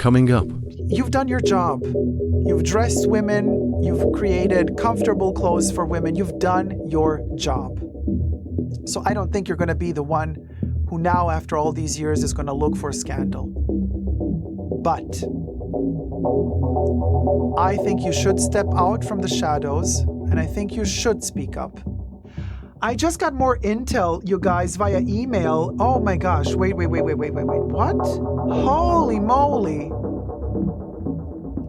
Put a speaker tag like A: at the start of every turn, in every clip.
A: Coming up.
B: You've done your job. You've dressed women. You've created comfortable clothes for women. You've done your job. So I don't think you're going to be the one who now, after all these years, is going to look for scandal. But I think you should step out from the shadows, and I think you should speak up. I just got more intel, you guys, via email. Oh my gosh, wait. What? Holy moly.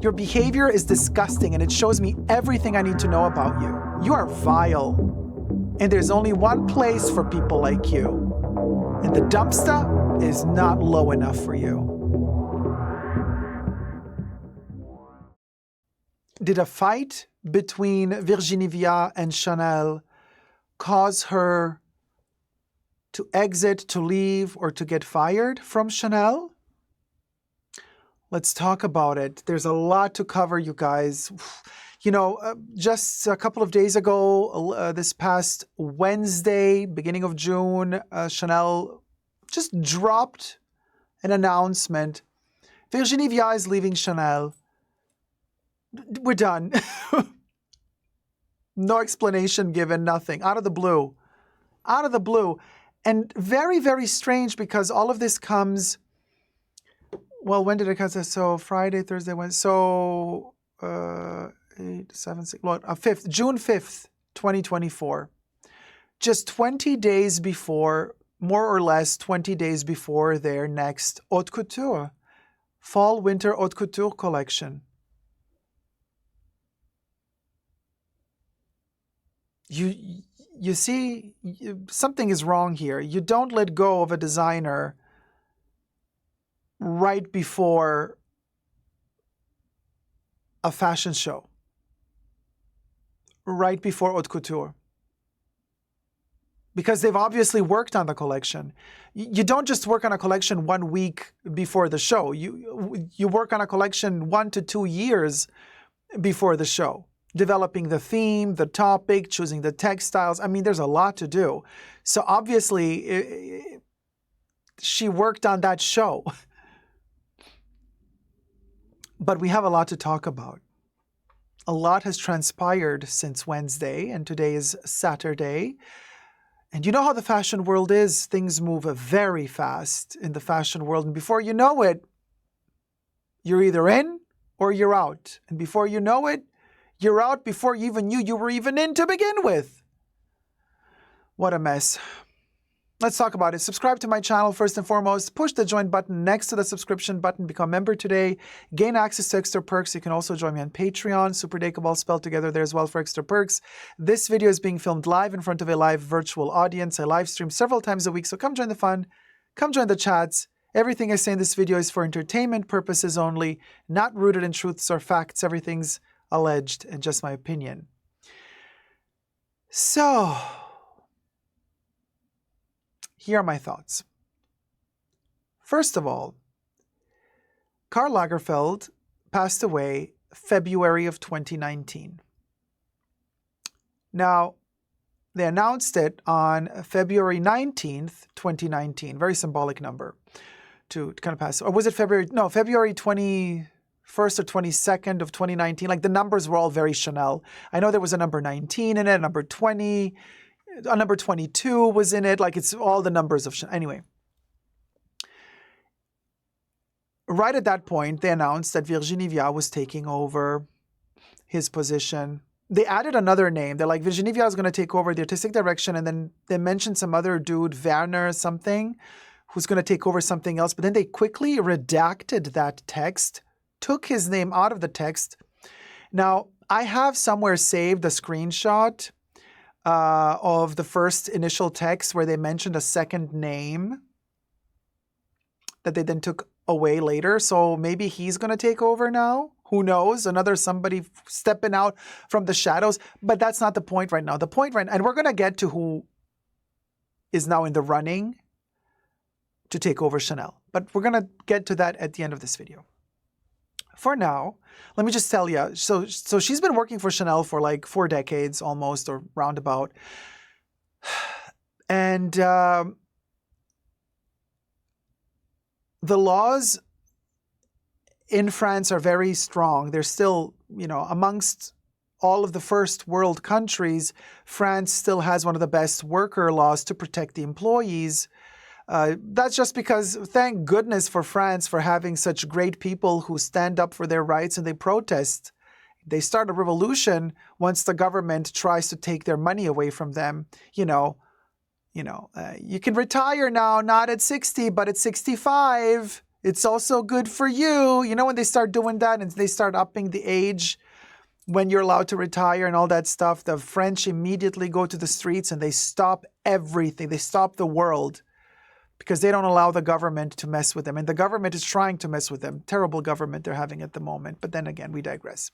B: Your behavior is disgusting, and it shows me everything I need to know about you. You are vile. And there's only one place for people like you. And the dumpster is not low enough for you. Did a fight between Virginie Viard and Chanel cause her to exit, to leave, or to get fired from Chanel? Let's talk about it. There's a lot to cover, you guys. You know, just a couple of days ago, this past Wednesday, beginning of June, Chanel just dropped an announcement. Virginie Viard is leaving Chanel. We're done. No explanation given, nothing. Out of the blue. Out of the blue. And very, very strange, because all of this comes, well, when did it come? So Friday, Thursday, Wednesday. So 8, 7, 6, 5th, June 5th, 2024. Just 20 days before, more or less 20 days before their next haute couture, fall-winter haute couture collection. You see, something is wrong here. You don't let go of a designer right before a fashion show, right before haute couture, because they've obviously worked on the collection. You don't just work on a collection 1 week before the show. You work on a collection 1 to 2 years before the show, developing the theme, the topic, choosing the textiles. I mean, there's a lot to do. So obviously, she worked on that show. But we have a lot to talk about. A lot has transpired since Wednesday, and today is Saturday. And you know how the fashion world is. Things move very fast in the fashion world. And before you know it, you're either in or you're out. And before you know it, you're out before you even knew you were even in to begin with. What a mess. Let's talk about it. Subscribe to my channel first and foremost. Push the join button next to the subscription button. Become a member today. Gain access to extra perks. You can also join me on Patreon. Superdacob all spelled together there as well for extra perks. This video is being filmed live in front of a live virtual audience. I live stream several times a week, so come join the fun. Come join the chats. Everything I say in this video is for entertainment purposes only, not rooted in truths or facts. Everything's alleged and just my opinion. So, here are my thoughts. First of all, Karl Lagerfeld passed away February of 2019. Now, they announced it on February 19th, 2019. Very symbolic number to kind of pass. Or was it February? No, February 21st or 22nd of 2019. Like the numbers were all very Chanel. I know there was a number 19 in it, a number 20, a number 22 was in it. Like it's all the numbers of Chanel. Anyway. Right at that point, they announced that Virginie Viard was taking over his position. They added another name. They're like, Virginie Viard is going to take over the artistic direction. And then they mentioned some other dude, Werner something, who's going to take over something else. But then they quickly redacted that text, took his name out of the text. Now, I have somewhere saved a screenshot of the first initial text where they mentioned a second name that they then took away later. So maybe he's going to take over now. Who knows? Another somebody stepping out from the shadows. But that's not the point right now. The point right now, and we're going to get to who is now in the running to take over Chanel. But we're going to get to that at the end of this video. For now, let me just tell you. So she's been working for Chanel for like 4 decades almost, or roundabout. And the laws in France are very strong. They're still, amongst all of the first world countries, France still has one of the best worker laws to protect the employees. That's just because, thank goodness for France for having such great people who stand up for their rights and they protest. They start a revolution once the government tries to take their money away from them. You can retire now, not at 60, but at 65. It's also good for you. When they start doing that and they start upping the age when you're allowed to retire and all that stuff, the French immediately go to the streets and they stop everything. They stop the world because they don't allow the government to mess with them. And the government is trying to mess with them. Terrible government they're having at the moment. But then again, we digress.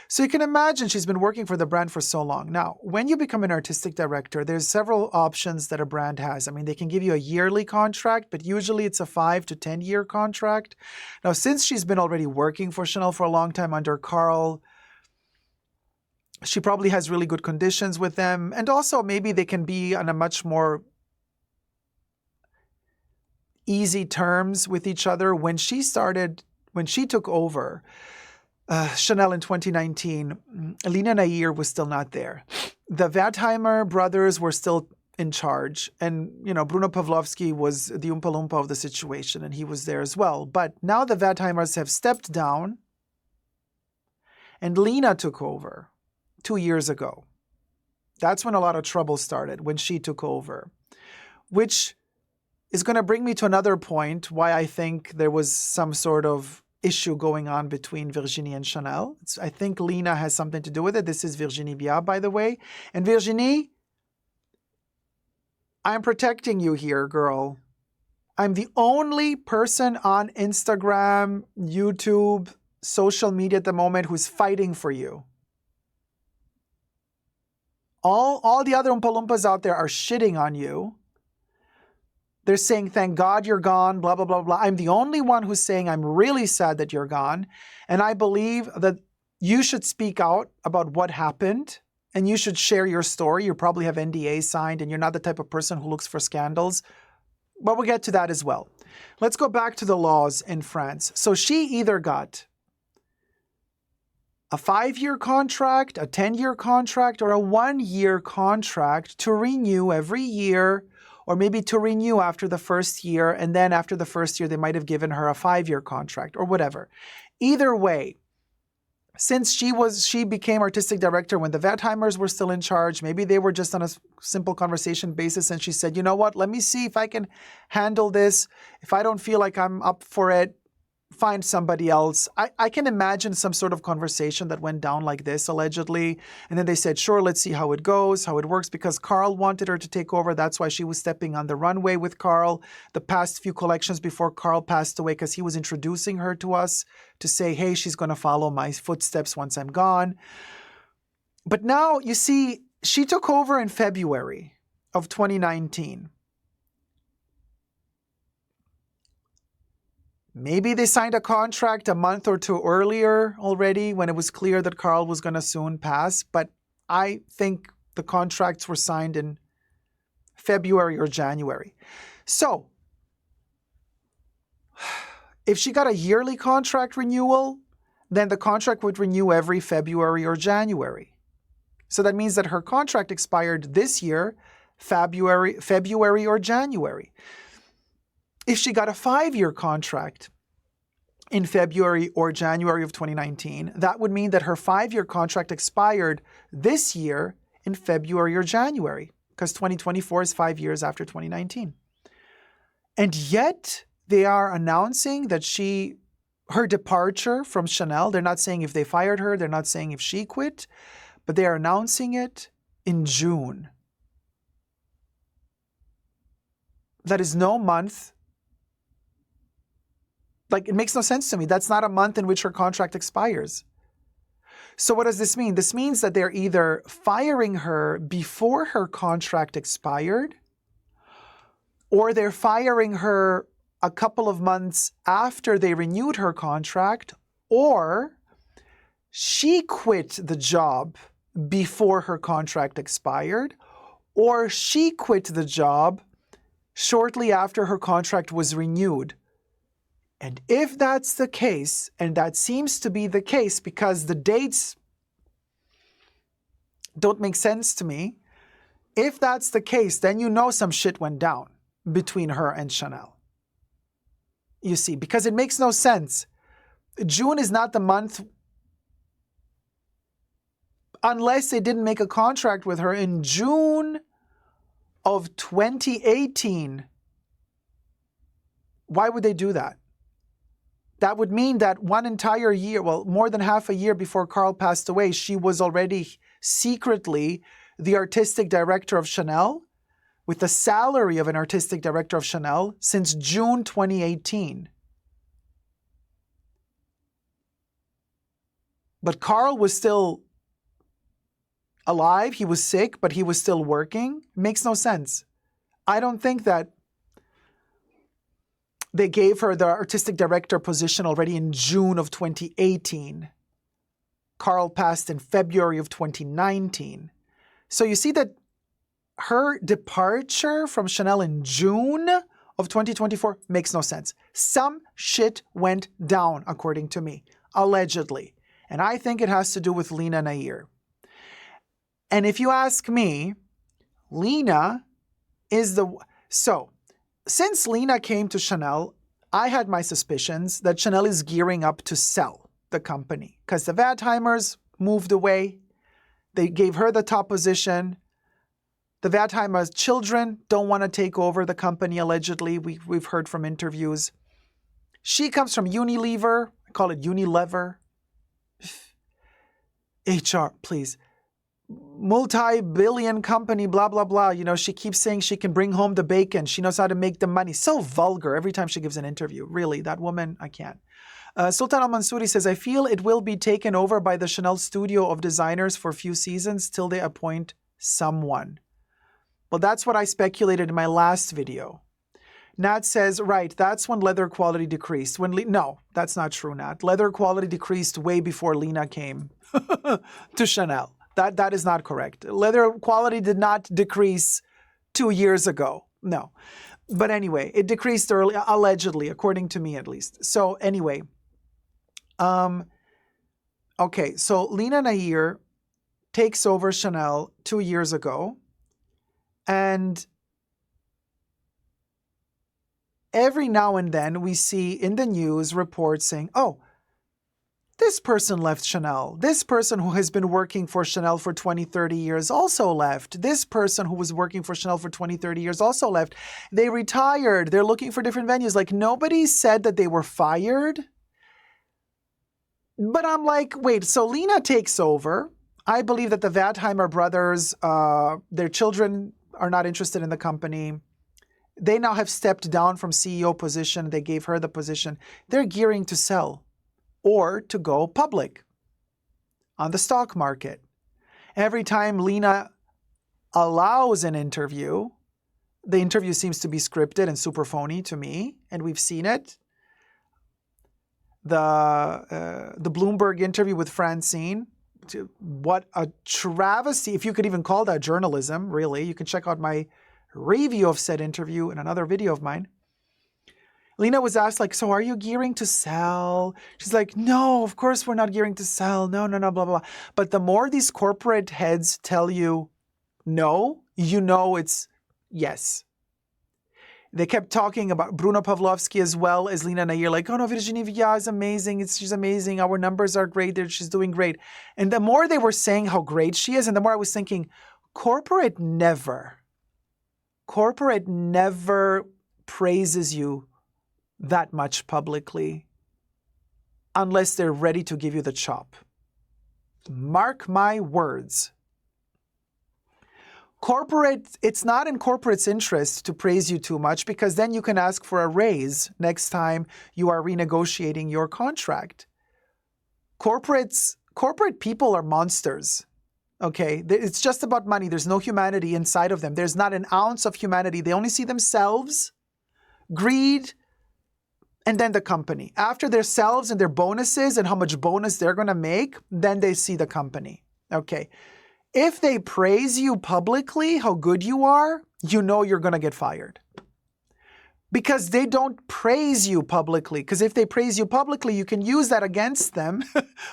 B: So you can imagine she's been working for the brand for so long. Now, when you become an artistic director, there's several options that a brand has. I mean, they can give you a yearly contract, but usually it's a 5 to 10 year contract. Now, since she's been already working for Chanel for a long time under Karl, she probably has really good conditions with them. And also maybe they can be on a much more easy terms with each other. When she took over Chanel in 2019, Lena Nair was still not there. The Wertheimer brothers were still in charge. And, Bruno Pavlovsky was the Oompa Loompa of the situation, and he was there as well. But now the Wertheimers have stepped down, and Lena took over 2 years ago. That's when a lot of trouble started, when she took over, which is going to bring me to another point why I think there was some sort of issue going on between Virginie and Chanel. I think Lena has something to do with it. This is Virginie Viard, by the way. And Virginie, I'm protecting you here, girl. I'm the only person on Instagram, YouTube, social media at the moment who's fighting for you. All the other Oompa Loompas out there are shitting on you. They're saying, thank God you're gone, blah, blah, blah, blah. I'm the only one who's saying I'm really sad that you're gone. And I believe that you should speak out about what happened and you should share your story. You probably have NDA signed and you're not the type of person who looks for scandals. But we'll get to that as well. Let's go back to the laws in France. So she either got a 5-year contract, a 10-year contract, or a 1-year contract to renew every year, or maybe to renew after the first year, and then after the first year, they might have given her a 5-year contract, or whatever. Either way, since she became artistic director when the Wertheimers were still in charge, maybe they were just on a simple conversation basis, and she said, you know what, let me see if I can handle this. If I don't feel like I'm up for it, find somebody else. I can imagine some sort of conversation that went down like this, allegedly. And then they said, sure, let's see how it goes, how it works, because Karl wanted her to take over. That's why she was stepping on the runway with Karl the past few collections before Karl passed away, because he was introducing her to us to say, hey, she's going to follow my footsteps once I'm gone. But now, you see, she took over in February of 2019. Maybe they signed a contract a month or two earlier already when it was clear that Karl was going to soon pass. But I think the contracts were signed in February or January. So if she got a yearly contract renewal, then the contract would renew every February or January. So that means that her contract expired this year, February or January. If she got a 5-year contract in February or January of 2019, that would mean that her 5-year contract expired this year in February or January, because 2024 is 5 years after 2019. And yet they are announcing that her departure from Chanel, they're not saying if they fired her, they're not saying if she quit, but they are announcing it in June. That is no month. Like, it makes no sense to me. That's not a month in which her contract expires. So what does this mean? This means that they're either firing her before her contract expired, or they're firing her a couple of months after they renewed her contract, or she quit the job before her contract expired, or she quit the job shortly after her contract was renewed. And if that's the case, and that seems to be the case because the dates don't make sense to me, if that's the case, then you know some shit went down between her and Chanel. You see, because it makes no sense. June is not the month unless they didn't make a contract with her in June of 2018. Why would they do that? That would mean that one entire year, well, more than half a year before Carl passed away, she was already secretly the artistic director of Chanel with the salary of an artistic director of Chanel since June 2018. But Carl was still alive. He was sick, but he was still working. Makes no sense. I don't think that they gave her the artistic director position already in June of 2018. Carl passed in February of 2019. So you see that her departure from Chanel in June of 2024 makes no sense. Some shit went down, according to me, allegedly. And I think it has to do with Lena Nair. And if you ask me, Lena is the... So, since Lena came to Chanel, I had my suspicions that Chanel is gearing up to sell the company because the Wertheimers moved away. They gave her the top position. The Wertheimers' children don't want to take over the company, allegedly. We've heard from interviews. She comes from Unilever. I call it Unilever. HR, please. Multi-billion company, blah, blah, blah. You know, she keeps saying she can bring home the bacon. She knows how to make the money. So vulgar every time she gives an interview. Really, that woman, I can't. Sultan Al-Mansouri says, I feel it will be taken over by the Chanel studio of designers for a few seasons till they appoint someone. Well, that's what I speculated in my last video. Nat says, right, that's when leather quality decreased. No, that's not true, Nat. Leather quality decreased way before Lena came to Chanel. That is not correct. Leather quality did not decrease 2 years ago. No. But anyway, it decreased early, allegedly, according to me at least. So anyway, okay, so Lena Nair takes over Chanel 2 years ago, and every now and then we see in the news reports saying, oh, this person left Chanel. This person who has been working for Chanel for 20, 30 years also left. This person who was working for Chanel for 20, 30 years also left. They retired. They're looking for different venues. Like, nobody said that they were fired. But I'm like, wait, so Lena takes over. I believe that the Wertheimer brothers, their children are not interested in the company. They now have stepped down from CEO position. They gave her the position. They're gearing to sell or to go public on the stock market. Every time Lena allows an interview, the interview seems to be scripted and super phony to me, and we've seen it. The Bloomberg interview with Francine, what a travesty, if you could even call that journalism, really. You can check out my review of said interview in another video of mine. Lena was asked, like, so are you gearing to sell? She's like, no, of course we're not gearing to sell. No, blah, blah, blah. But the more these corporate heads tell you no, you know it's yes. They kept talking about Bruno Pavlovsky as well as Lena Nair, like, oh no, Virginie Viard is amazing. She's amazing. Our numbers are great. She's doing great. And the more they were saying how great she is, and the more I was thinking, corporate never praises you that much publicly unless they're ready to give you the chop. Mark my words. It's not in corporate's interest to praise you too much because then you can ask for a raise next time you are renegotiating your contract. Corporate people are monsters. Okay, it's just about money. There's no humanity inside of them. There's not an ounce of humanity. They only see themselves, greed, and then the company. After themselves and their bonuses and how much bonus they're going to make, then they see the company. Okay. If they praise you publicly, how good you are, you know you're going to get fired. because they don't praise you publicly. Because if they praise you publicly, you can use that against them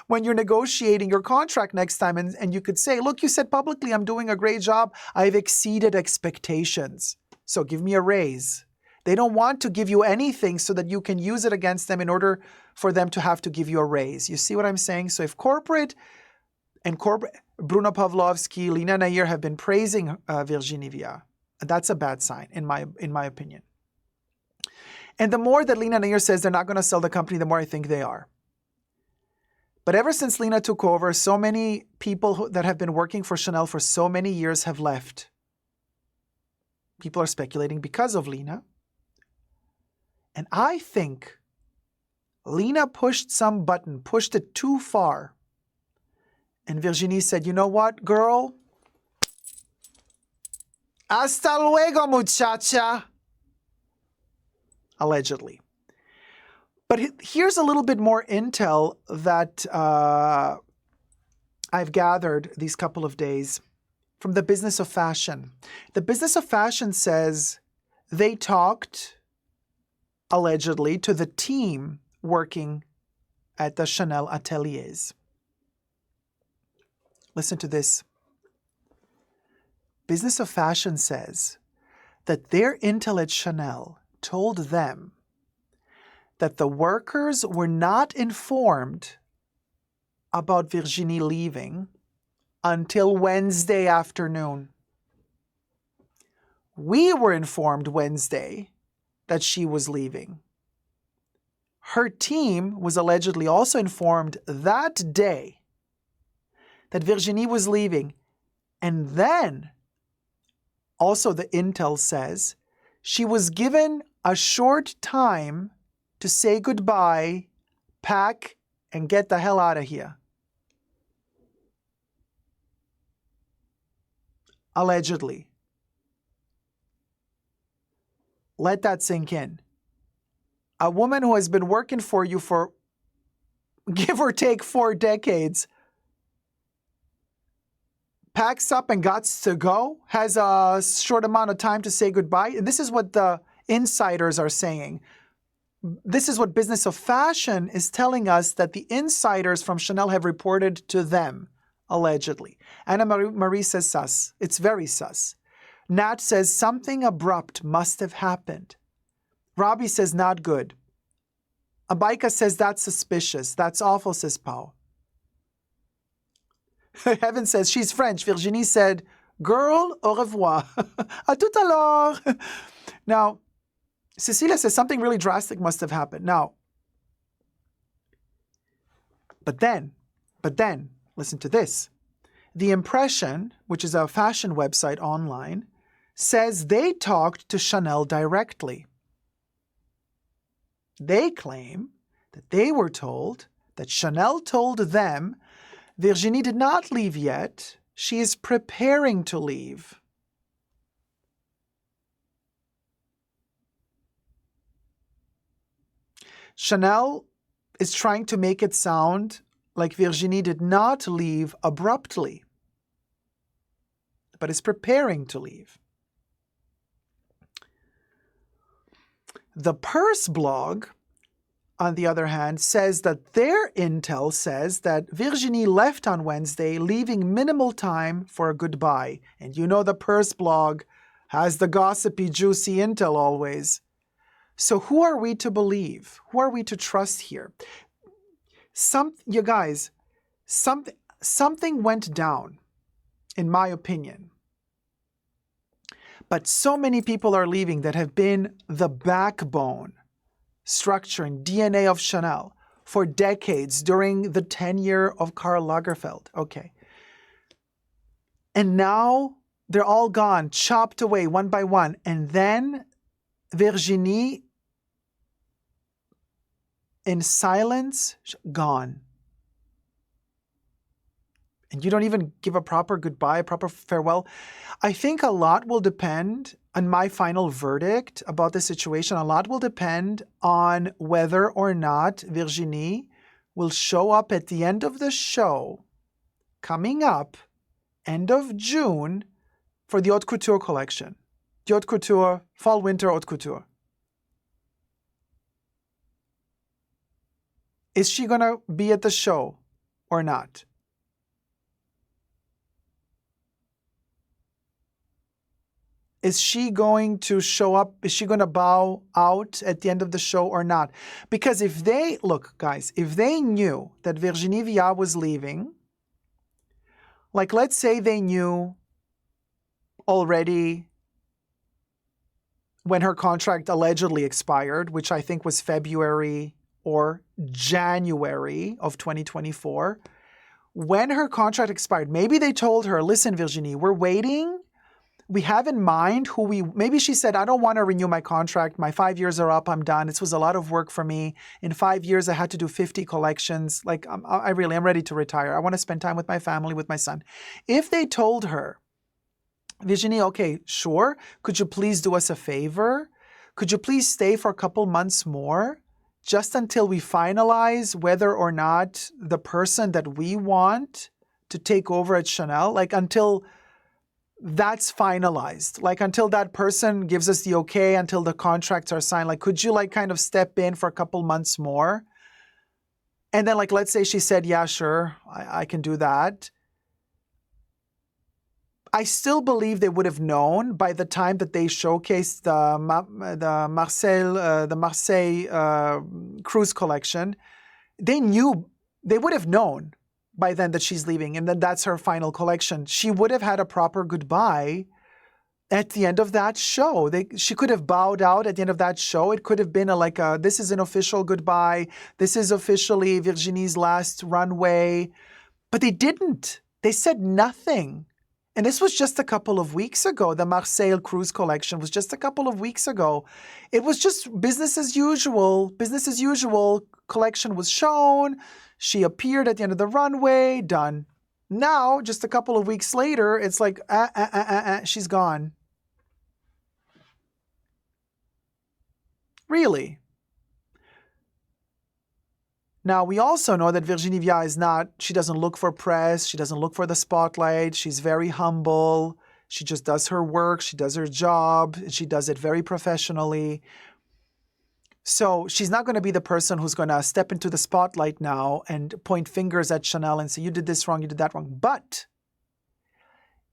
B: when you're negotiating your contract next time. And you could say, look, you said publicly, I'm doing a great job. I've exceeded expectations. So give me a raise. They don't want to give you anything so that you can use it against them in order for them to have to give you a raise. You see what I'm saying? So if corporate, Bruno Pavlovsky, Lena Nair have been praising Virginie Viard, that's a bad sign in my opinion. And the more that Lena Nair says they're not going to sell the company, the more I think they are. But ever since Lena took over, so many people that have been working for Chanel for so many years have left. People are speculating because of Lena. And I think Lena pushed some button, pushed it too far. And Virginie said, you know what, girl? Hasta luego, muchacha. Allegedly. But here's a little bit more intel that I've gathered these couple of days from the Business of Fashion. The Business of Fashion says they talked, allegedly, to the team working at the Chanel ateliers. Listen to this. Business of Fashion says that their intel at Chanel told them that the workers were not informed about Virginie leaving until Wednesday afternoon. We were informed Wednesday that she was leaving. Her team was allegedly also informed that day that Virginie was leaving. And then, also the intel says, she was given a short time to say goodbye, pack, and get the hell out of here. Allegedly. Let that sink in. A woman who has been working for you for, give or take, 4 decades, packs up and gots to go, has a short amount of time to say goodbye. And this is what the insiders are saying. This is what Business of Fashion is telling us that the insiders from Chanel have reported to them, allegedly. Anna Marie says sus. It's very sus. Nat says something abrupt must have happened. Robbie says not good. Abaika says that's suspicious. That's awful, says Pau. Heaven says she's French. Virginie said, girl, au revoir. À tout à l'heure. Now, Cecilia says something really drastic must have happened. Now, but then, listen to this. The Impression, which is a fashion website online, says they talked to Chanel directly. They claim that they were told that Chanel told them Virginie did not leave yet. She is preparing to leave. Chanel is trying to make it sound like Virginie did not leave abruptly, but is preparing to leave. The Purse blog, on the other hand, says that their intel says that Virginie left on Wednesday, leaving minimal time for a goodbye. And you know the Purse blog has the gossipy, juicy intel always. So who are we to believe? Who are we to trust here? You guys, something went down, in my opinion. But so many people are leaving that have been the backbone, structure, and DNA of Chanel for decades during the tenure of Karl Lagerfeld. Okay. And now they're all gone, chopped away one by one. And then Virginie, in silence, gone. And you don't even give a proper goodbye, a proper farewell. I think a lot will depend on my final verdict about the situation. A lot will depend on whether or not Virginie will show up at the end of the show, coming up, end of June, for the Haute Couture collection. The Haute Couture, Fall-Winter Haute Couture. Is she going to be at the show or not? Is she going to show up? Is she going to bow out at the end of the show or not? Because if they, look, guys, if they knew that Virginie Viard was leaving, like let's say they knew already when her contract allegedly expired, which I think was February or January of 2024, when her contract expired, maybe they told her, listen, Virginie, we're waiting. We have in mind maybe she said, I don't want to renew my contract. My 5 years are up. I'm done. This was a lot of work for me. In 5 years, I had to do 50 collections. Like, I'm ready to retire. I want to spend time with my family, with my son. If they told her, Virginie, okay, sure. Could you please do us a favor? Could you please stay for a couple months more? Just until we finalize whether or not the person that we want to take over at Chanel, like until that's finalized, like until that person gives us the okay, until the contracts are signed, like could you like kind of step in for a couple months more? And then like, let's say she said, yeah, sure, I can do that. I still believe they would have known by the time that they showcased the Marseille cruise collection. They would have known by then that she's leaving, and then that's her final collection. She would have had a proper goodbye at the end of that show. She could have bowed out at the end of that show. It could have been this is an official goodbye. This is officially Virginie's last runway. But they didn't. They said nothing. And this was just a couple of weeks ago. The Marseille cruise collection was just a couple of weeks ago. It was just business as usual. Business as usual. Collection was shown. She appeared at the end of the runway. Done. Now, just a couple of weeks later, it's like, she's gone. Really? Now, we also know that Virginie Viard she doesn't look for press. She doesn't look for the spotlight. She's very humble. She just does her work. She does her job. She does it very professionally. So she's not going to be the person who's going to step into the spotlight now and point fingers at Chanel and say, you did this wrong, you did that wrong. But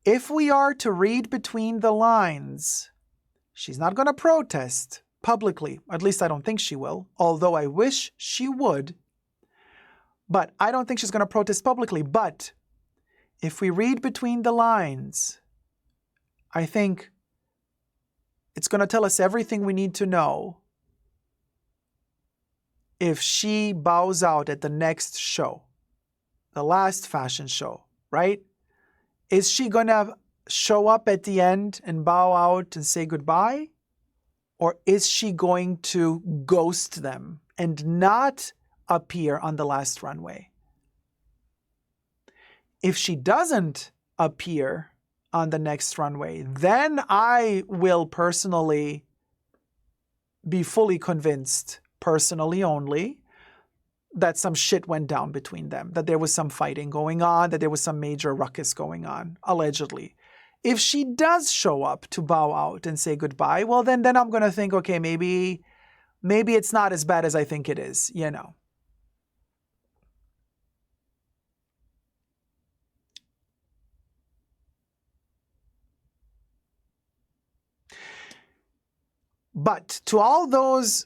B: if we are to read between the lines, she's not going to protest publicly. At least I don't think she will, although I wish she would. But I don't think she's going to protest publicly. But if we read between the lines, I think it's going to tell us everything we need to know if she bows out at the next show, the last fashion show, right? Is she going to show up at the end and bow out and say goodbye? Or is she going to ghost them and not appear on the last runway? If she doesn't appear on the next runway, then I will personally be fully convinced, personally only, that some shit went down between them, that there was some fighting going on, that there was some major ruckus going on, allegedly. If she does show up to bow out and say goodbye, well, then I'm going to think, okay, maybe it's not as bad as I think it is, you know. But to all those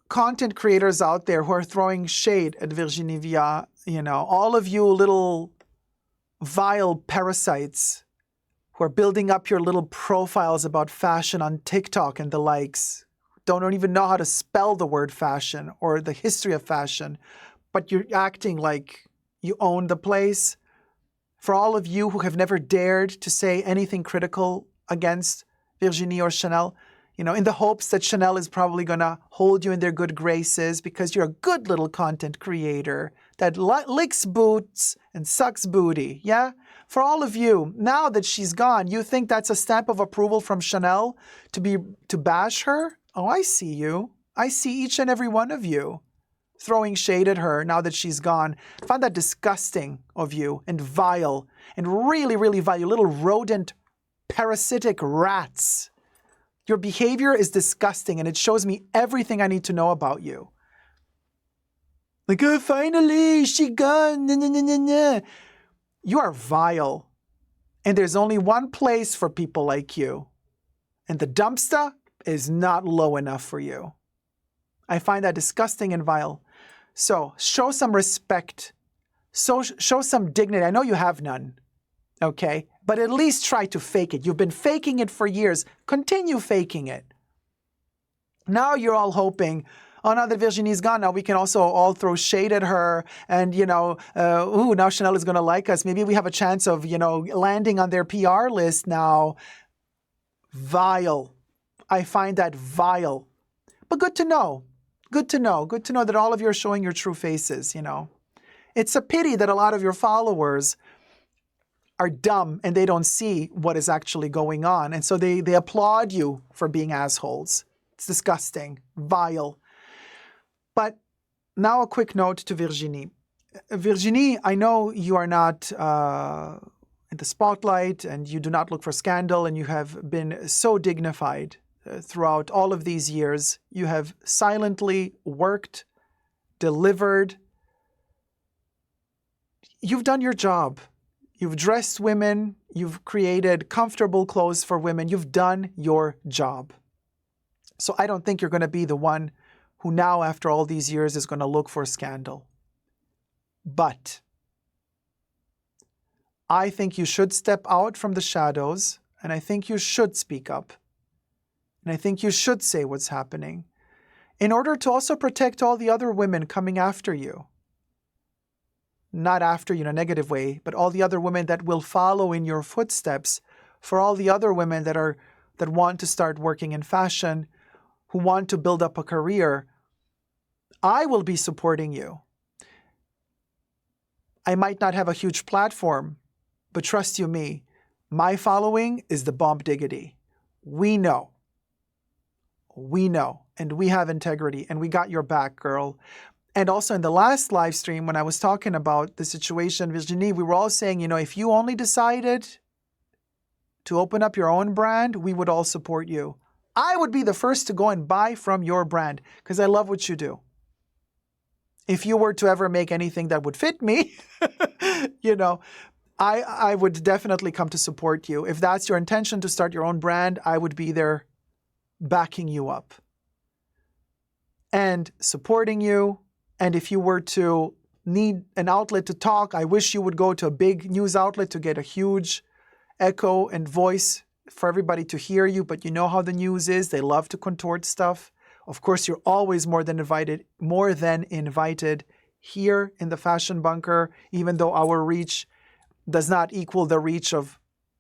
B: content creators out there who are throwing shade at Virginie Viard, you know, all of you little vile parasites who are building up your little profiles about fashion on TikTok and the likes, don't even know how to spell the word fashion or the history of fashion, but you're acting like you own the place. For all of you who have never dared to say anything critical against Virginie or Chanel, you know, in the hopes that Chanel is probably going to hold you in their good graces because you're a good little content creator that licks boots and sucks booty, yeah? For all of you, now that she's gone, you think that's a stamp of approval from Chanel to bash her? Oh, I see you. I see each and every one of you throwing shade at her now that she's gone. I find that disgusting of you and vile and really, really vile. You little rodent, parasitic rats. Your behavior is disgusting and it shows me everything I need to know about you. Like, oh, finally, she gone. Nah, nah, nah, nah, nah. You are vile. And there's only one place for people like you. And the dumpster is not low enough for you. I find that disgusting and vile. So show some respect. So show some dignity. I know you have none. Okay? But at least try to fake it. You've been faking it for years. Continue faking it. Now you're all hoping, oh, now that Virginie's gone, now we can also all throw shade at her. And, now Chanel is going to like us. Maybe we have a chance of, landing on their PR list now. Vile. I find that vile. But good to know. Good to know. Good to know that all of you are showing your true faces, It's a pity that a lot of your followers are dumb and they don't see what is actually going on. And so they applaud you for being assholes. It's disgusting, vile. But now a quick note to Virginie. Virginie, I know you are not in the spotlight and you do not look for scandal, and you have been so dignified throughout all of these years. You have silently worked, delivered. You've done your job. You've dressed women. You've created comfortable clothes for women. You've done your job. So I don't think you're going to be the one who now, after all these years, is going to look for scandal. But I think you should step out from the shadows, and I think you should speak up. And I think you should say what's happening in order to also protect all the other women coming after you. Not after you in a negative way, but all the other women that will follow in your footsteps, for all the other women that want to start working in fashion, who want to build up a career. I will be supporting you. I might not have a huge platform, but trust you me, my following is the bomb diggity. We know, and we have integrity, and we got your back, girl. And also in the last live stream, when I was talking about the situation, Virginie, we were all saying, if you only decided to open up your own brand, we would all support you. I would be the first to go and buy from your brand because I love what you do. If you were to ever make anything that would fit me, I would definitely come to support you. If that's your intention to start your own brand, I would be there backing you up and supporting you. And if you were to need an outlet to talk, I wish you would go to a big news outlet to get a huge echo and voice for everybody to hear you. But you know how the news is. They love to contort stuff. Of course, you're always more than invited here in the Fashion Bunker, even though our reach does not equal the reach of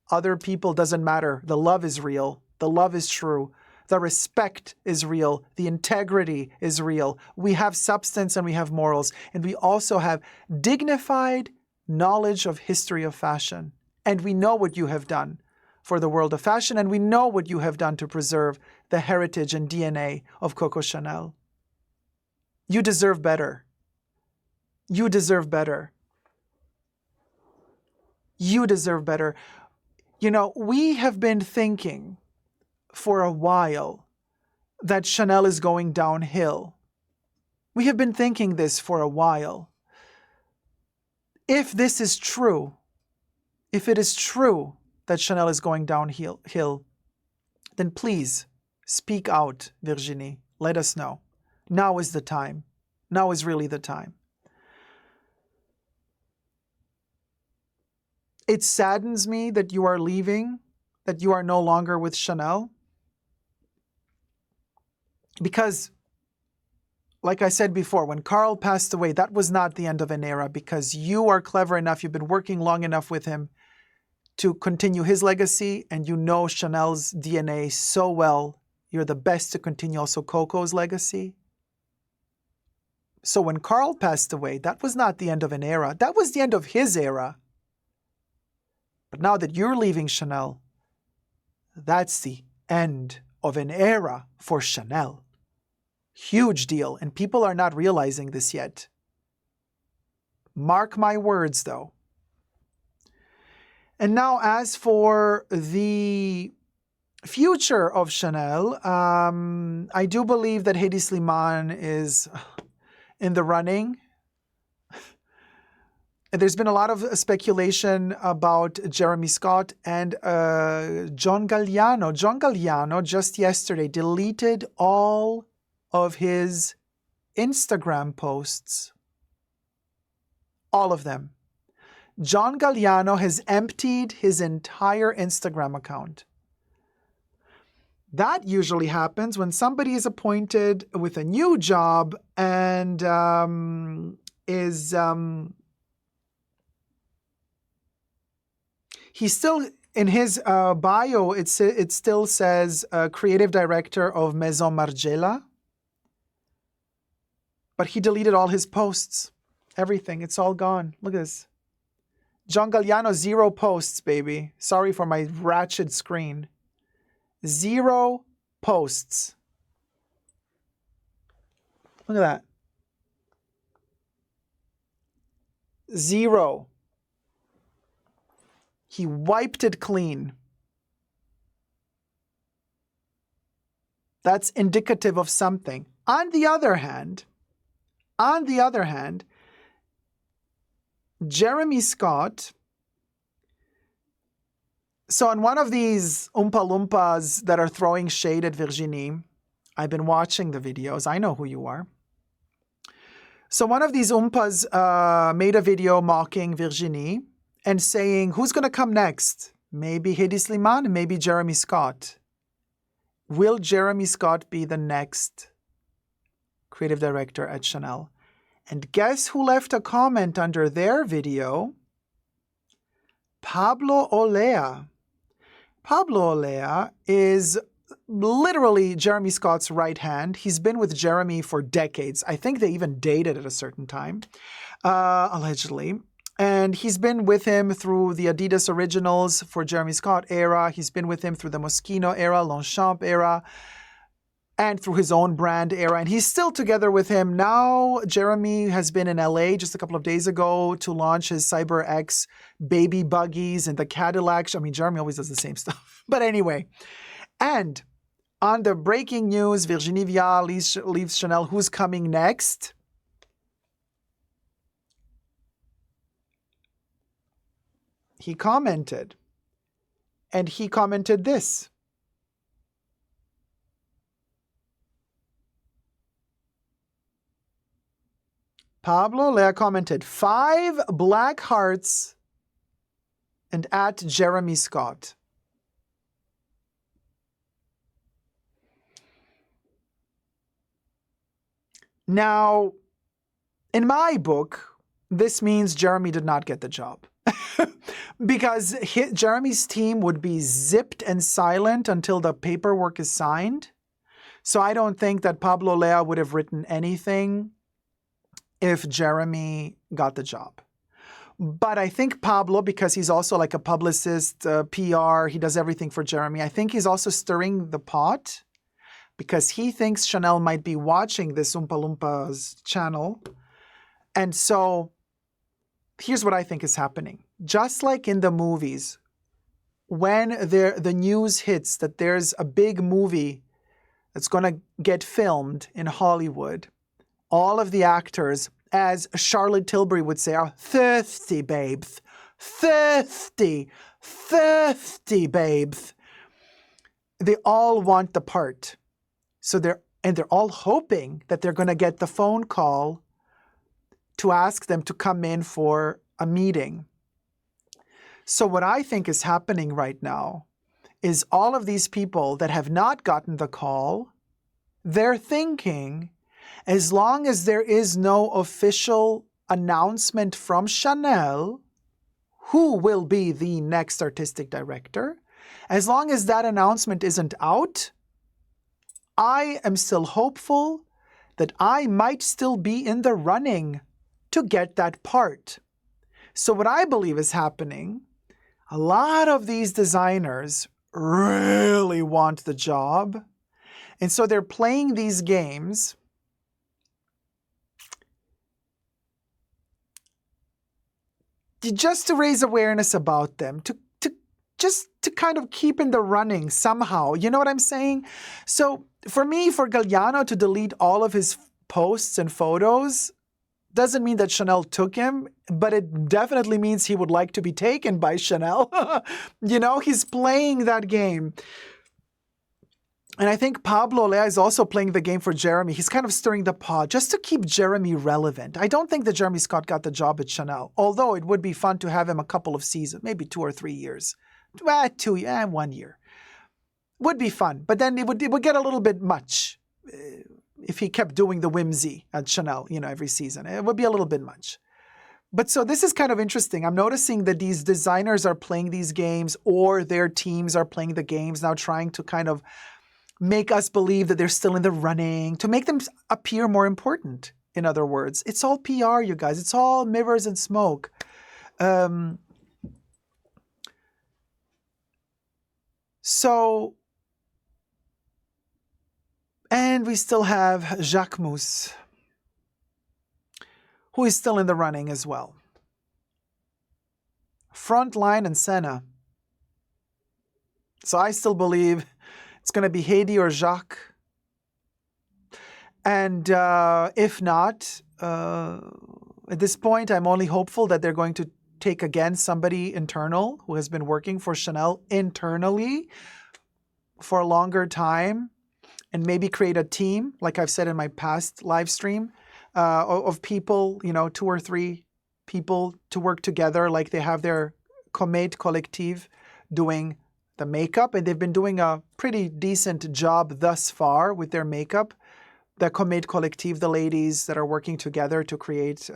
B: other people. Doesn't matter. The love is real. The love is true. The respect is real. The integrity is real. We have substance and we have morals. And we also have dignified knowledge of history of fashion. And we know what you have done for the world of fashion. And we know what you have done to preserve the heritage and DNA of Coco Chanel. You deserve better. You deserve better. You deserve better. We have been thinking for a while that Chanel is going downhill. We have been thinking this for a while. If this is true, if it is true that Chanel is going downhill, then please speak out, Virginie. Let us know. Now is the time. Now is really the time. It saddens me that you are leaving, that you are no longer with Chanel. Because, like I said before, when Carl passed away, that was not the end of an era, because you are clever enough, you've been working long enough with him to continue his legacy, and you know Chanel's DNA so well. You're the best to continue also Coco's legacy. So when Carl passed away, that was not the end of an era. That was the end of his era. But now that you're leaving Chanel, that's the end of an era for Chanel. Huge deal, and people are not realizing this yet. Mark my words, though. And now, as for the future of Chanel, I do believe that Hedi Slimane is in the running there's been a lot of speculation about Jeremy Scott and John Galliano. John Galliano just yesterday deleted all of his Instagram posts. All of them. John Galliano has emptied his entire Instagram account. That usually happens when somebody is appointed with a new job and he's still, in his bio, it still says creative director of Maison Margiela. But he deleted all his posts. Everything. It's all gone. Look at this. John Galliano, 0 posts, baby. Sorry for my ratchet screen. 0 posts. Look at that. 0. He wiped it clean. That's indicative of something. On the other hand, Jeremy Scott, so on one of these Oompa Loompas that are throwing shade at Virginie, I've been watching the videos. I know who you are. So one of these Oompas made a video mocking Virginie and saying, who's going to come next? Maybe Hedi Slimane, maybe Jeremy Scott. Will Jeremy Scott be the next creative director at Chanel? And guess who left a comment under their video? Pablo Olea. Pablo Olea is literally Jeremy Scott's right hand. He's been with Jeremy for decades. I think they even dated at a certain time, allegedly. And he's been with him through the Adidas Originals for Jeremy Scott era. He's been with him through the Moschino era, Longchamp era, and through his own brand era. And he's still together with him. Now, Jeremy has been in LA just a couple of days ago to launch his Cyber X baby buggies and the Cadillac. I mean, Jeremy always does the same stuff. But anyway, and on the breaking news, Virginie Viard leaves Chanel. Who's coming next? He commented. And he commented this. Pablo Olea commented, 5 black hearts and at Jeremy Scott. Now, in my book, this means Jeremy did not get the job. Because Jeremy's team would be zipped and silent until the paperwork is signed. So I don't think that Pablo Olea would have written anything if Jeremy got the job. But I think Pablo, because he's also like a publicist, PR, he does everything for Jeremy. I think he's also stirring the pot because he thinks Chanel might be watching this Oompa Loompas channel. And so here's what I think is happening. Just like in the movies, when the news hits that there's a big movie that's going to get filmed in Hollywood, all of the actors, as Charlotte Tilbury would say, are thirsty babes. Thirsty babes. They all want the part. So they're all hoping that they're going to get the phone call to ask them to come in for a meeting. So what I think is happening right now is all of these people that have not gotten the call, they're thinking, as long as there is no official announcement from Chanel who will be the next artistic director, as long as that announcement isn't out, I am still hopeful that I might still be in the running to get that part. So what I believe is happening, a lot of these designers really want the job. And so they're playing these games just to raise awareness about them, just to kind of keep in the running somehow. You know what I'm saying? So for me, for Galliano to delete all of his posts and photos, Doesn't mean that Chanel took him, but it definitely means he would like to be taken by Chanel. You know, he's playing that game. And I think Pablo Lea is also playing the game for Jeremy. He's kind of stirring the pot just to keep Jeremy relevant. I don't think that Jeremy Scott got the job at Chanel, although it would be fun to have him a couple of seasons, maybe 2 or 3 years. 1 year. Would be fun, but then it would get a little bit much if he kept doing the whimsy at Chanel, you know, every season. It would be a little bit much. But so this is kind of interesting. I'm noticing that these designers are playing these games, or their teams are playing the games now, trying to kind of make us believe that they're still in the running, to make them appear more important. In other words, it's all PR, you guys. It's all mirrors and smoke. And we still have Jacques Mousse, who is still in the running as well. Frontline and Senna. So I still believe it's going to be Heidi or Jacques. And if not, at this point, I'm only hopeful that they're going to take again somebody internal who has been working for Chanel internally for a longer time, and maybe create a team, like I've said in my past live stream, of people, you know, 2 or 3 people to work together, like they have their Comet Collective doing the makeup, and they've been doing a pretty decent job thus far with their makeup. The Comet Collective, the ladies that are working together to create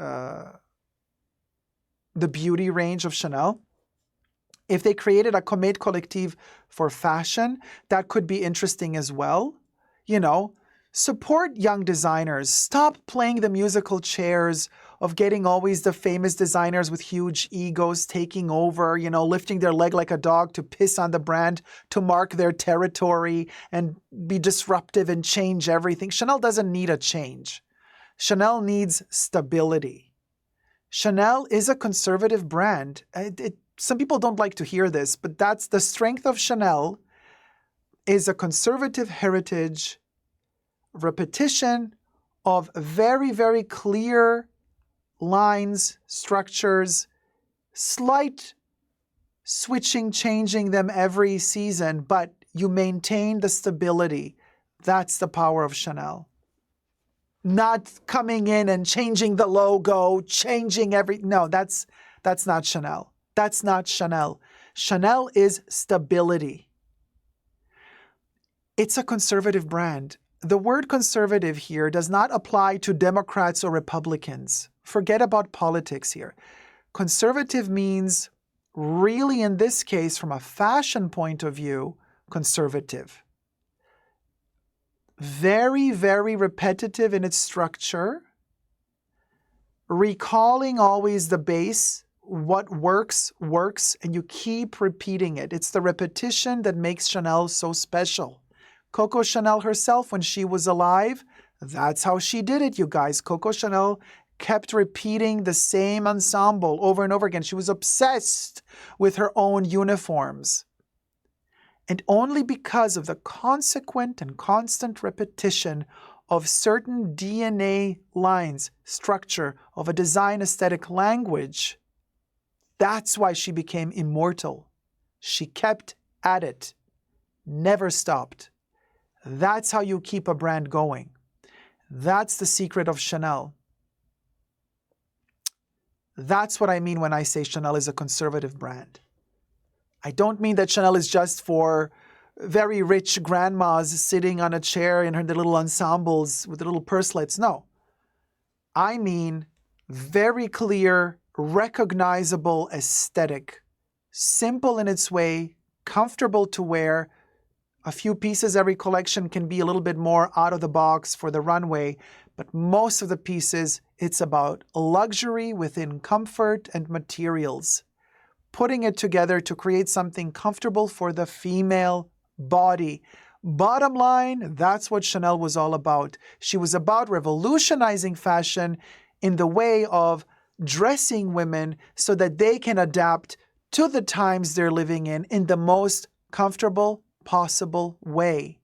B: the beauty range of Chanel. If they created a Comet Collective for fashion, that could be interesting as well. You know, support young designers. Stop playing the musical chairs of getting always the famous designers with huge egos taking over, you know, lifting their leg like a dog to piss on the brand, to mark their territory and be disruptive and change everything. Chanel doesn't need a change. Chanel needs stability. Chanel is a conservative brand. Some people don't like to hear this, but that's the strength of Chanel, is a conservative heritage, repetition of very, very clear lines, structures, slight switching, changing them every season, but you maintain the stability. That's the power of Chanel. Not coming in and changing the logo, changing no, that's not Chanel. That's not Chanel. Chanel is stability. It's a conservative brand. The word conservative here does not apply to Democrats or Republicans. Forget about politics here. Conservative means, really in this case, from a fashion point of view, conservative. Very, very repetitive in its structure. Recalling always the base, what works, works, and you keep repeating it. It's the repetition that makes Chanel so special. Coco Chanel herself, when she was alive, that's how she did it, you guys. Coco Chanel kept repeating the same ensemble over and over again. She was obsessed with her own uniforms. And only because of the consequent and constant repetition of certain DNA lines, structure, of a design aesthetic language, that's why she became immortal. She kept at it, never stopped. That's how you keep a brand going. That's the secret of Chanel. That's what I mean when I say Chanel is a conservative brand. I don't mean that Chanel is just for very rich grandmas sitting on a chair in the little ensembles with the little purselets. No. I mean very clear, recognizable aesthetic, simple in its way, comfortable to wear. A few pieces every collection can be a little bit more out of the box for the runway, but most of the pieces, it's about luxury within comfort and materials. Putting it together to create something comfortable for the female body. Bottom line, that's what Chanel was all about. She was about revolutionizing fashion in the way of dressing women so that they can adapt to the times they're living in the most comfortable possible way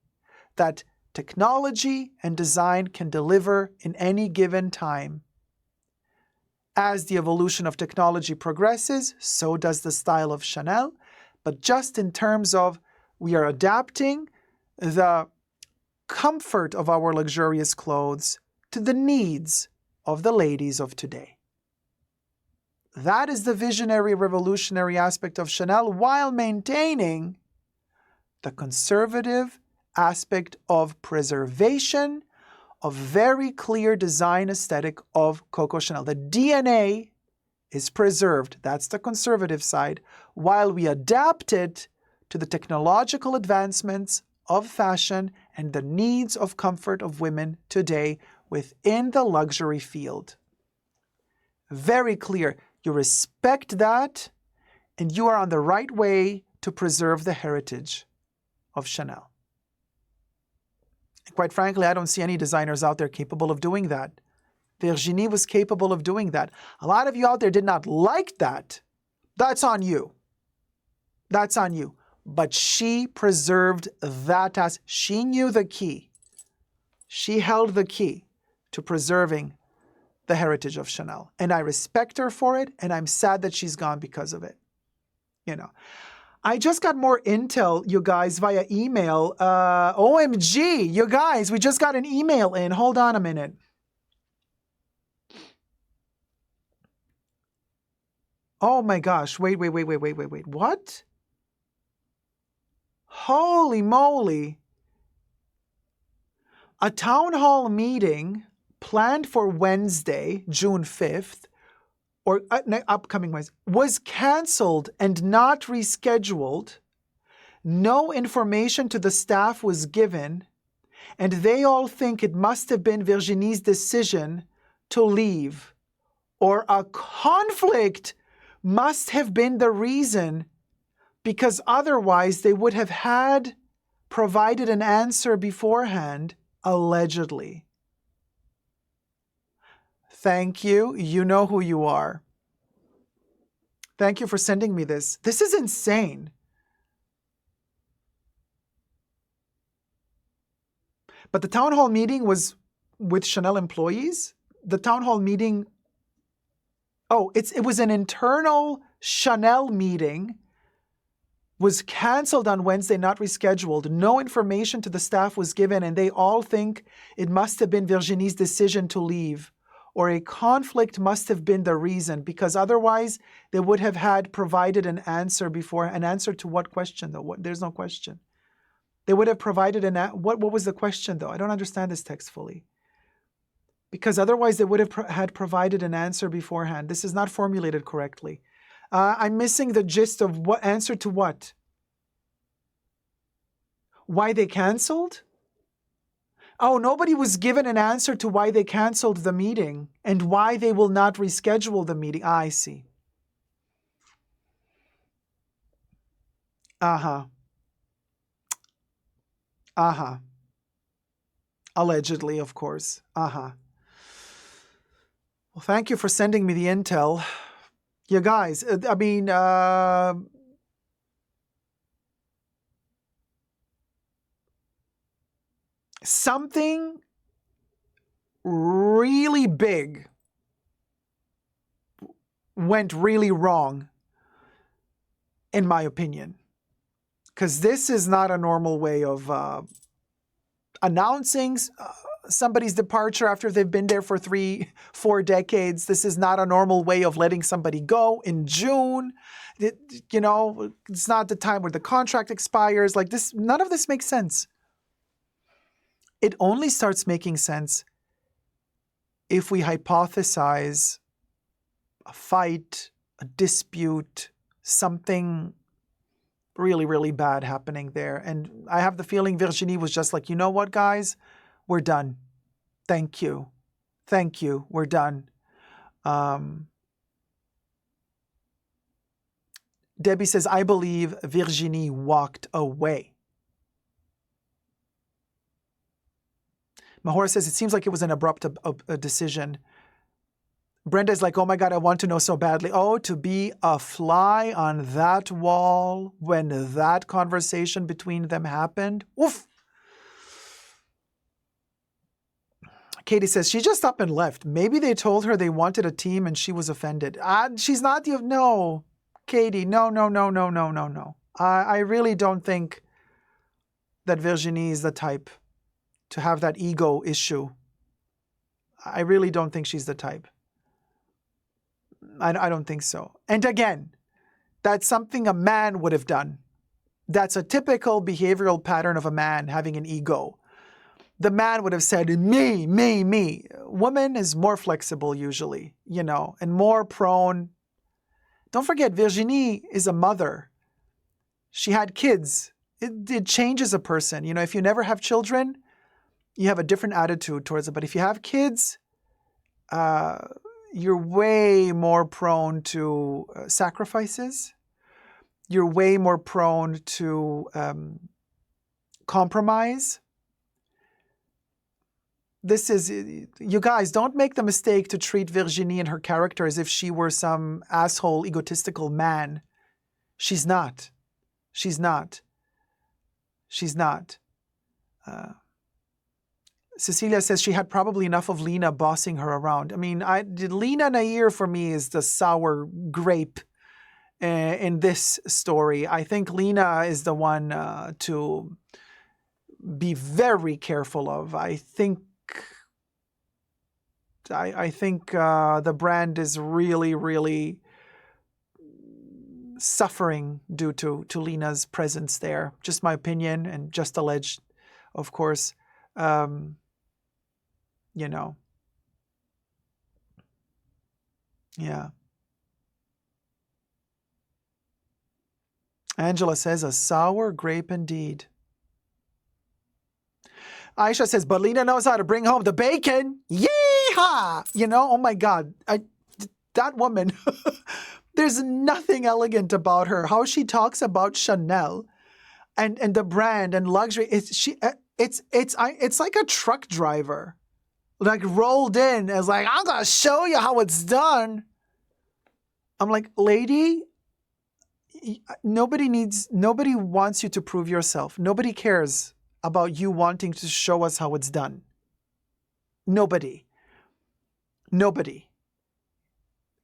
B: that technology and design can deliver in any given time. As the evolution of technology progresses, so does the style of Chanel, but just in terms of we are adapting the comfort of our luxurious clothes to the needs of the ladies of today. That is the visionary, revolutionary aspect of Chanel, while maintaining the conservative aspect of preservation of very clear design aesthetic of Coco Chanel. The DNA is preserved, that's the conservative side, while we adapt it to the technological advancements of fashion and the needs of comfort of women today within the luxury field. Very clear. You respect that, and you are on the right way to preserve the heritage of Chanel. And quite frankly, I don't see any designers out there capable of doing that. Virginie was capable of doing that. A lot of you out there did not like that. That's on you. That's on you. But she preserved that as she knew the key. She held the key to preserving the heritage of Chanel. And I respect her for it, and I'm sad that she's gone because of it. You know. I just got more intel, you guys, via email. OMG, you guys, we just got an email in. Hold on a minute. Oh my gosh, wait. What? Holy moly. A town hall meeting planned for Wednesday, June 5th, or upcoming Wednesday, was canceled and not rescheduled. No information to the staff was given, and they all think it must have been Virginie's decision to leave, or a conflict must have been the reason, because otherwise they would have had provided an answer beforehand, allegedly. Thank you. You know who you are. Thank you for sending me this. This is insane. But the town hall meeting was with Chanel employees? The town hall meeting... Oh, it was an internal Chanel meeting. Was canceled on Wednesday, not rescheduled. No information to the staff was given, and they all think it must have been Virginie's decision to leave, or a conflict must have been the reason, because otherwise they would have had provided an answer before. An answer to what question, though? There's no question. They would have provided what was the question, though? I don't understand this text fully. Because otherwise they would have had provided an answer beforehand. This is not formulated correctly. I'm missing the gist of what answer to what? Why they canceled? Oh, nobody was given an answer to why they canceled the meeting and why they will not reschedule the meeting. I see. Uh-huh. Uh-huh. Allegedly, of course. Uh-huh. Well, thank you for sending me the intel. You guys, I mean, something really big went really wrong, in my opinion. Because this is not a normal way of announcing somebody's departure after they've been there for 3-4 decades. This is not a normal way of letting somebody go in June. It's not the time where the contract expires. Like this, none of this makes sense. It only starts making sense if we hypothesize a fight, a dispute, something really, really bad happening there. And I have the feeling Virginie was just like, you know what, guys? We're done. Thank you. Thank you. We're done. Debbie says, I believe Virginie walked away. Mahora says, it seems like it was an abrupt decision. Brenda is like, oh my God, I want to know so badly. Oh, to be a fly on that wall when that conversation between them happened. Oof. Katie says, she just up and left. Maybe they told her they wanted a team and she was offended. She's not the... No, Katie, no. I really don't think that Virginie is the type to have that ego issue. I really don't think she's the type. I don't think so. And again, that's something a man would have done. That's a typical behavioral pattern of a man having an ego. The man would have said, me. Woman is more flexible usually, and more prone. Don't forget, Virginie is a mother. She had kids. It changes a person. If you never have children, you have a different attitude towards it. But if you have kids, you're way more prone to sacrifices. You're way more prone to compromise. You guys, don't make the mistake to treat Virginie and her character as if she were some asshole, egotistical man. She's not. Cecilia says she had probably enough of Lena bossing her around. I mean, Lena Nair for me is the sour grape in this story. I think Lena is the one to be very careful of. I think the brand is really, really suffering due to Lena's presence there. Just my opinion, and just alleged, of course. Yeah. Angela says, a sour grape indeed. Aisha says, but Lena knows how to bring home the bacon. Yeehaw! Oh my God. That woman, there's nothing elegant about her. How she talks about Chanel and the brand and luxury. It's like a truck driver, like rolled in as like, I'm going to show you how it's done. I'm like, lady, nobody wants you to prove yourself. Nobody cares about you wanting to show us how it's done. Nobody.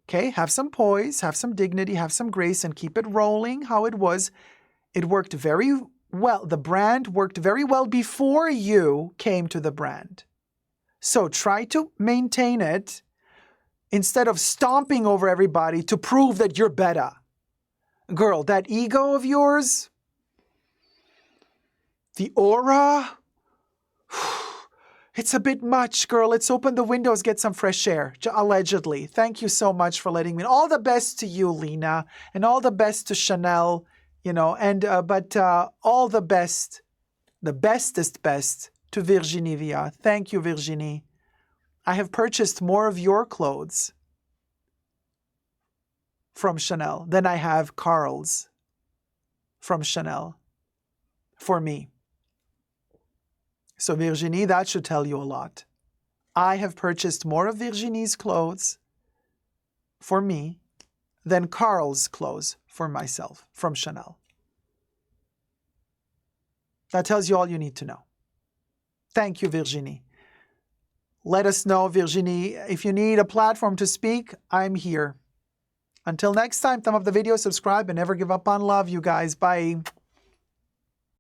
B: Okay, have some poise, have some dignity, have some grace, and keep it rolling how it was. It worked very well. The brand worked very well before you came to the brand. So try to maintain it instead of stomping over everybody to prove that you're better. Girl, that ego of yours, the aura, it's a bit much, girl. Let's open the windows, get some fresh air, allegedly. Thank you so much for letting me. All the best to you, Lena, and all the best to Chanel, but all the best, the bestest best to Virginie Viard. Thank you, Virginie. I have purchased more of your clothes from Chanel than I have Carl's from Chanel for me. So Virginie, that should tell you a lot. I have purchased more of Virginie's clothes for me than Carl's clothes for myself from Chanel. That tells you all you need to know. Thank you, Virginie. Let us know, Virginie, if you need a platform to speak, I'm here. Until next time, thumb up the video, subscribe, and never give up on love, you guys. Bye.